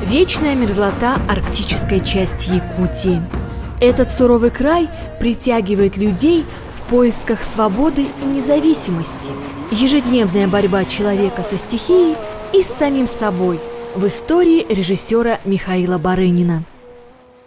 Вечная мерзлота арктической части Якутии. Этот суровый край притягивает людей в поисках свободы и независимости. Ежедневная борьба человека со стихией и с самим собой в истории режиссера Михаила Барынина.